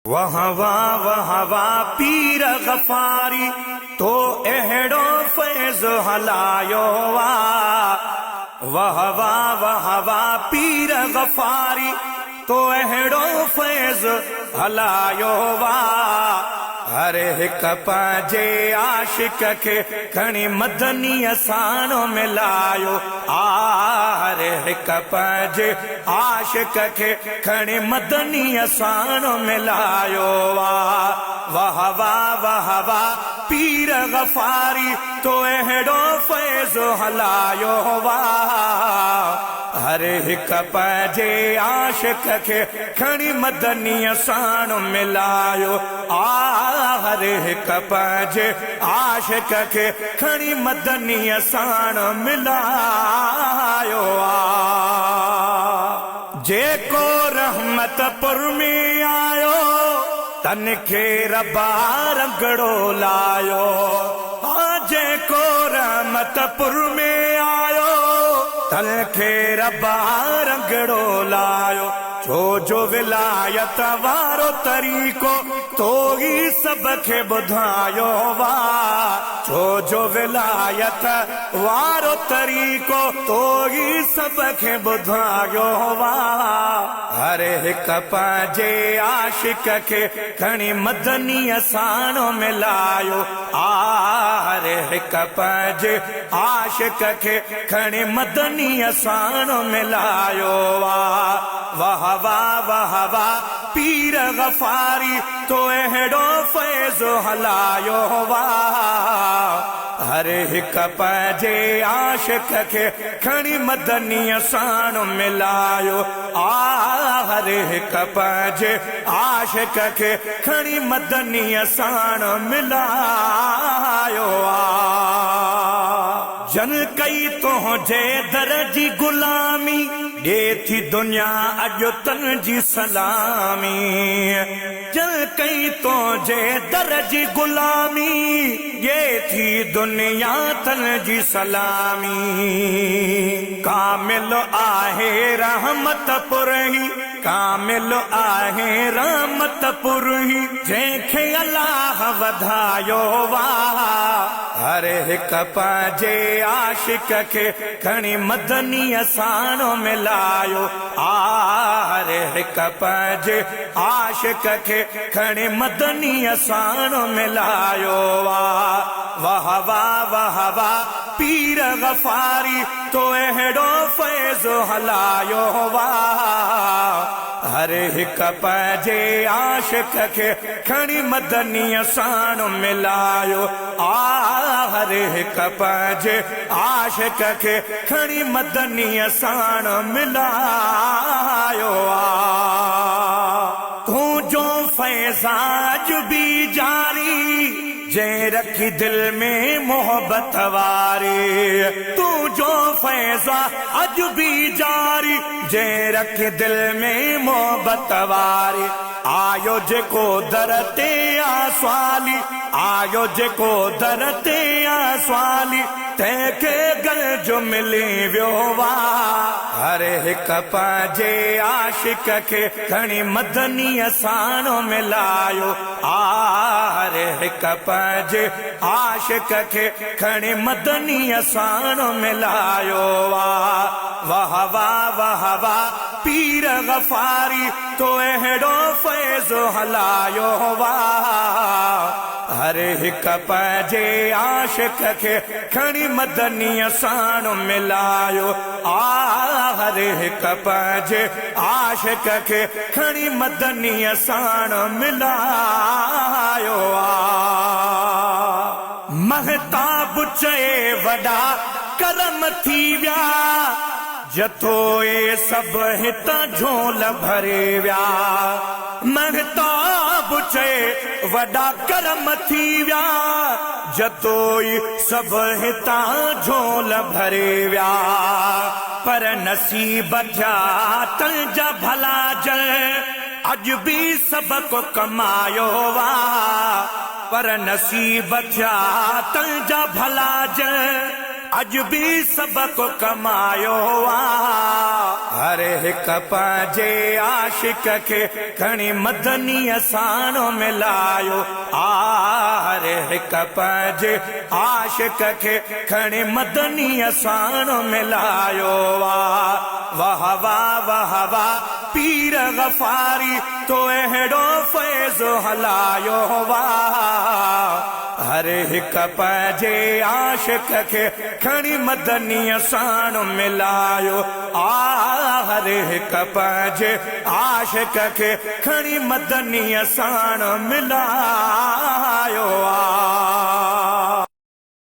वह वाह पीर गफारी तो अहिड़ो फैज़ हलायो वाह वाह पीर गफारी तो अहिड़ो फैज़ हलायो वाह हर हिक पंहिंजे आशिक खे खणी मदनी साणो मिलायो हर हिक पंहिंजे आशिक खे खणी मदनी साणो मिलायो वाह वाह पीर गफारी तो अहिड़ो फैज़ हलायो वाह हर हिक पंहिंजे आशिक खे खणी मदनी साणो मिलायो हर हिक पंहिंजे आशिक खे खणी मदनी साणो मिलायो जेको रहमतपुर में आयो तन खे रबा रंगड़ो लायो जेको रहमतपुर में आयो तन खे रबा रंगड़ो लायो छो जो विलायत वारो तरीक़ो तो ही सब खे ॿुधायो वाह छो जो विलायत वारो तरीक़ो तो ही सब खे ॿुधायो वाह हर हिक पंहिंजे आशिक खे खणी मदनी साणो मिलायो हर हिक पंहिंजे आशिक खे खणी मदनी साणो मिलायो वाह वाह पीर गफारी तो अहिड़ो फैज़ हलायो वाह हर हिक पंहिंजे आशिक खे खणी मदनी साणो मिलायो हर हिक पंहिंजे आशिक खे खणी मदनी साणो मिलायो जन कई तुंहिंजे दर जी गुलामी ॾे थी दुनिया अॼु तन जी सलामी जन कई तुंहिंजे दर जी गुलामी ॾे थी दुनिया तन जी सलामी कामिल आहे रहमतपुर ही कामिल आहे रहमतपुर ही जंहिंखे अल्लाह वधायो वाह हर हिक पंहिंजे आशिक खे खणी मदनी साणो मिलायो हर हिक पंहिंजे आशिक खे खणी मदनी साणो मिलायो वाह वाह पीर गफारी तो अहिड़ो फैज़ हलायो वाह हर हिक पंहिंजे आशिक खे खणी मदनी साणो मिलायो हर हिक पंहिंजे आशिक खे खणी मदनी साणो मिलायो तूं जो फैज़ाज भी जारी जंहिं रखी दिल में मोहब्बत वारी तू जो फैज़ा अज भी जारी जंहिं रखी दिल में मोहब्बत वारी आयो जेको दर ते आसवाली आयो जेको दर ते आसवाली तंहिंखे गल जो मिली वियो वाह हर हिक पंहिंजे आशिक खे खणी मदनी साणो मिलायो हर हिक पंहिंजे आशिक खे खणी मदनी साणो मिलायो वाह वाह पीर गफारी तो अहिड़ो फैज़ हलायो वाह हर हिक पंहिंजे आशिक खे खणी मदनी साणो मिलायो हर हिक पंहिंजे आशिक खे खणी मदनी साणो मिलायो महताब चए वॾा करम थी विया जथो ए सब हितां झोल भरे विया महताब चए वॾा करम थी विया जतो ई सब हितां झोल भरे विया पर नसीब थिया तल जा भला जल अज भी सबको कमायो वाह पर नसीब थिया तल जा भला जल अज भी सबक कमायो आ हर हिक पंहिंजे आशिक खे खणी मदनी असानो मिलायो आ हर हिक पंहिंजे आशिक खे खणी मदनी असानो मिलायो आ वाह वाह वाह वाह पीर गफारी तो अहिड़ो फैज़ हलायो वाह हर हिक पंहिंजे आशिक खे खणी मदनी असानो मिलायो आ हर हिक पंहिंजे आशिक खे खणी मदनी असानो मिलायो आ